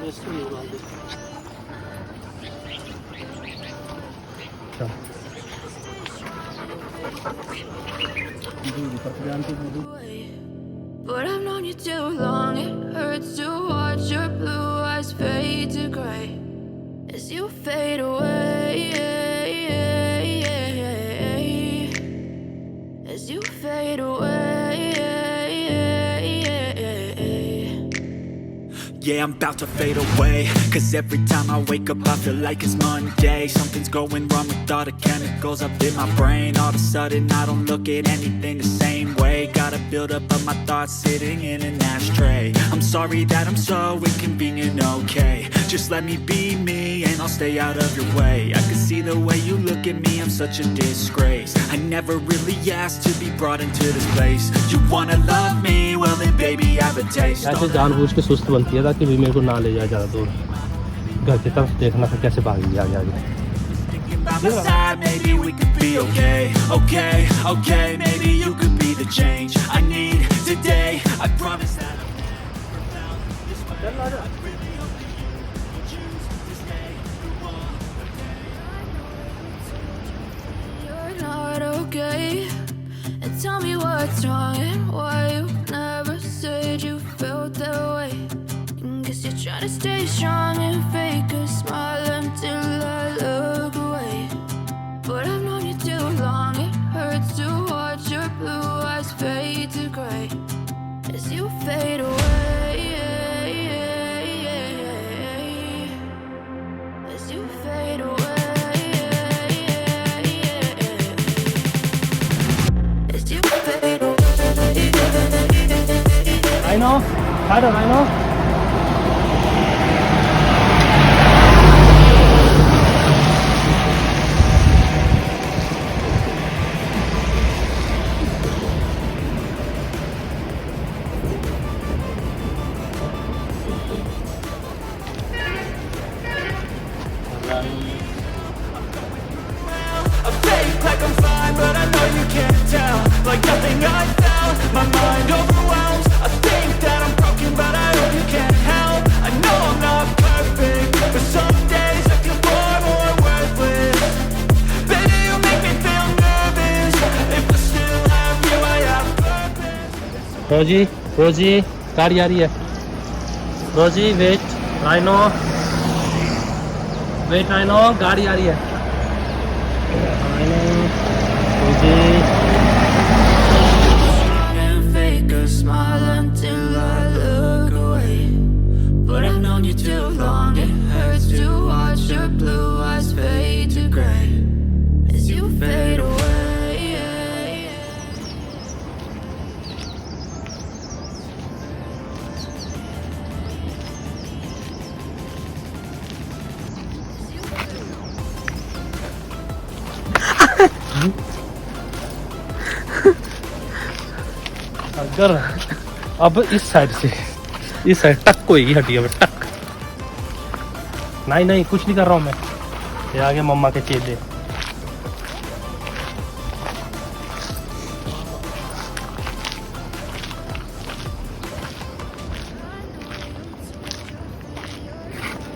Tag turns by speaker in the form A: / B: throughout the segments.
A: But I've known you too long. It hurts to watch your blue eyes fade to gray as you fade away. As you fade away.
B: Yeah, I'm about to fade away, cause every time I wake up I feel like it's Monday. Something's going wrong with all the chemicals up in my brain. All of a sudden I don't look at anything the same way. Gotta build up of my thoughts sitting in an ashtray. I'm sorry that I'm so inconvenient, okay. Just let me be me and I'll stay out of your way. I can see the way you look at me, I'm such a disgrace. I never really asked to be brought into this place. You wanna love me? Well then baby have a taste.
C: ऐसे जानबूझ के सुस्त बनती है ताकि भी मेरे को ना ले जाए ज़्यादा दूर। घर की तरफ देखना फिर कैसे भागी आगे आगे।
B: By my side, maybe we could be okay, okay, okay. Maybe you could be the change I need today. I promise that
A: You're not okay, and tell me what's wrong and why you never said you felt that way. Guess you're trying to stay strong and fake a smile until I look away. But I've known you too long. It hurts to watch your blue eyes fade to gray as you fade away. As you fade away. As you fade away.
C: Rhino, hi Rhino.
B: I fake like I'm fine, but I know you can't tell. Like nothing I found, my mind overwhelms. I think that I'm broken, but I hope you can't help. I know I'm not perfect, but some days I feel far more worthless. Baby, you make me feel nervous. If I still have you, I have purpose.
C: रोजी गाड़ी आ रही है। रोजी wait rhino गाड़ी आ रही है। Rhino रोजी
A: And fake a smile until I look away. But I've known you too long. It hurts to watch your blue eyes fade to gray as you fade away.
C: अगर अब इस side से इस side टक होएगी हड्डी अब टक। नहीं कुछ नहीं कर रहा हूँ मैं। ये आगे मम्मा के चेले।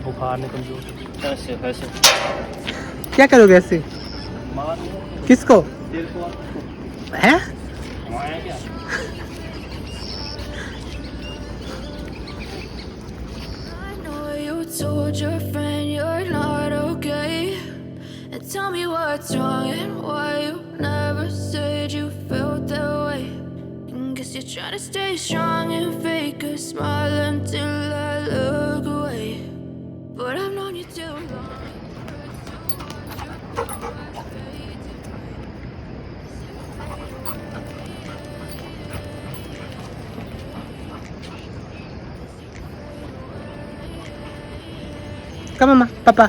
C: बुखार ने कमजोर ऐसे ऐसे
D: क्या करोगे ऐसे? किसको है?
A: Told your friend you're not okay, and tell me what's wrong and why you never said you felt that way. And guess you're trying to stay strong and fake a smile until I look away. But I've known you too long.
D: Come on, Papa.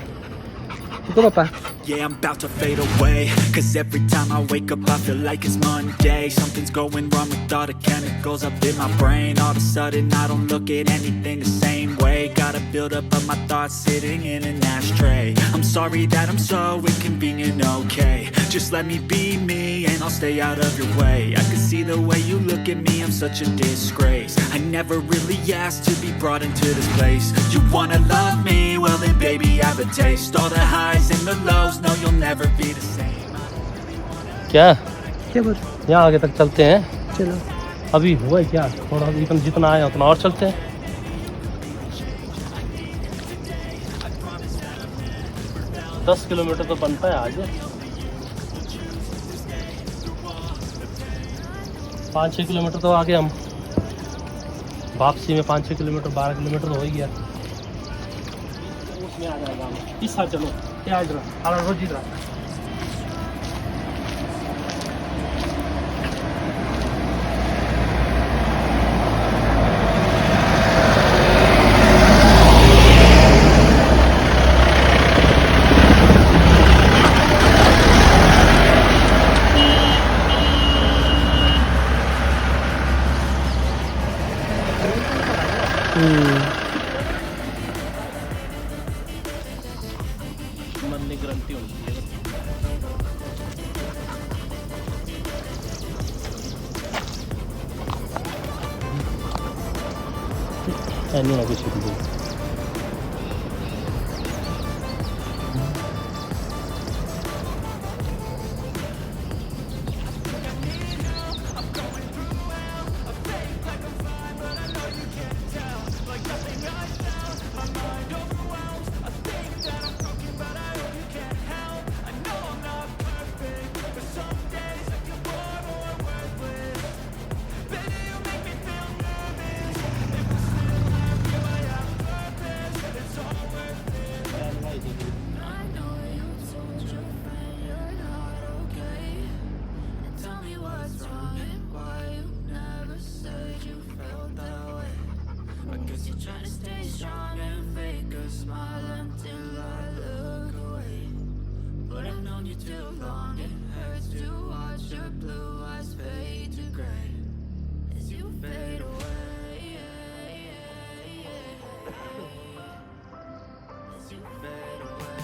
D: Go, Papa.
B: Yeah, I'm about to fade away, cause every time I wake up I feel like it's Monday. Something's going wrong with all the chemicals up in my brain. All of a sudden I don't look at anything the same way. Got a buildup of my thoughts sitting in an ashtray. I'm sorry that I'm so inconvenient, okay. Just let me be me and I'll stay out of your way. I can see the way you look at me, I'm such a disgrace. I never really asked to be brought into this place. You wanna love me? Well then baby have a taste. All the highs and the lows, no you'll never be the same.
C: क्या
D: क्या बोल
C: यहाँ आगे तक चलते हैं?
D: चलो
C: अभी हुआ है क्या? थोड़ा जितना आया उतना और चलते हैं. 10 किलोमीटर तो बनता है आज. 5-6 किलोमीटर तो आगे हम. वापसी में 5-6 किलोमीटर 12 किलोमीटर तो हो ही गया. उसमें आ जाएगा हम. इस साथ चलो. क्या इधर? रोजी इधर. मन में गारंटी होती है. नहीं आगे शुरू करो.
A: Trying to stay strong and fake a smile until I look away. But I've known you too long, it hurts to watch your blue eyes fade to gray as you fade away. As you fade away. As you fade away.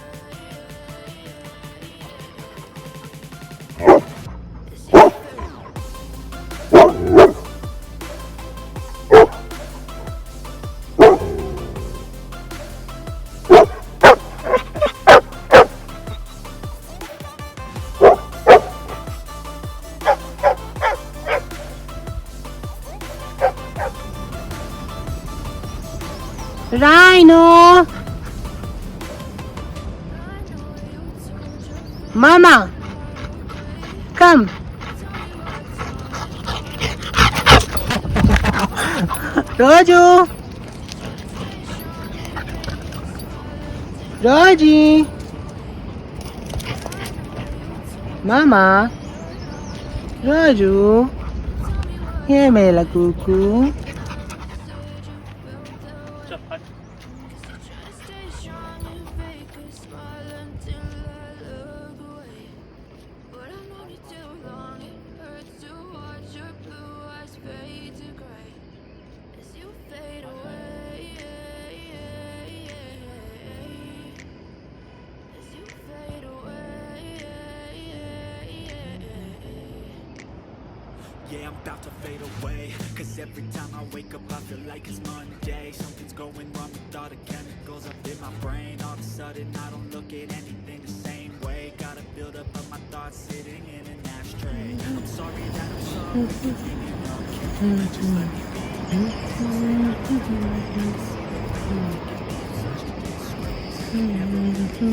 D: Rhino! Mama! Come! Roju! Roji! Mama! Roju! ये मेरा Kuku.
B: Yeah, I'm about to fade away. Cause every time I wake up I feel like it's Monday. Something's going wrong with all the chemicals up in my brain. All of a sudden I don't look at anything the same way. Got a buildup of my thoughts sitting in an ashtray. I'm sorry that I'm so inconvenient, okay. Just let me be.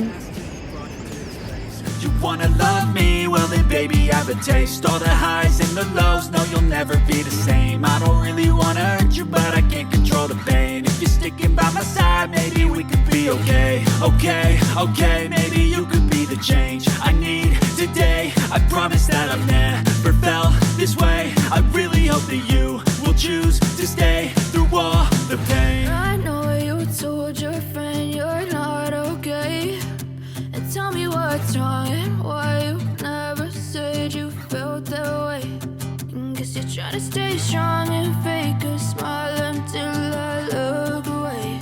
B: You wanna love me? Well then baby have a taste. All the highs and the lows, no you'll never be the same. I don't really wanna hurt you but I can't control the pain. If you're sticking by my side maybe we could be okay. Okay, maybe you could be the change I need today. I promise that I've never felt this way. I really hope that you will choose to stay through all the pain.
A: I know you told your friend you're not okay, and tell me what's wrong and why you never said you felt that way. Guess you're trying to stay strong and fake a smile until I look away.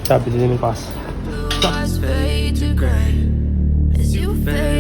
C: चाबी दे दे मेरे पास
A: Blue eyes fade to gray as you fade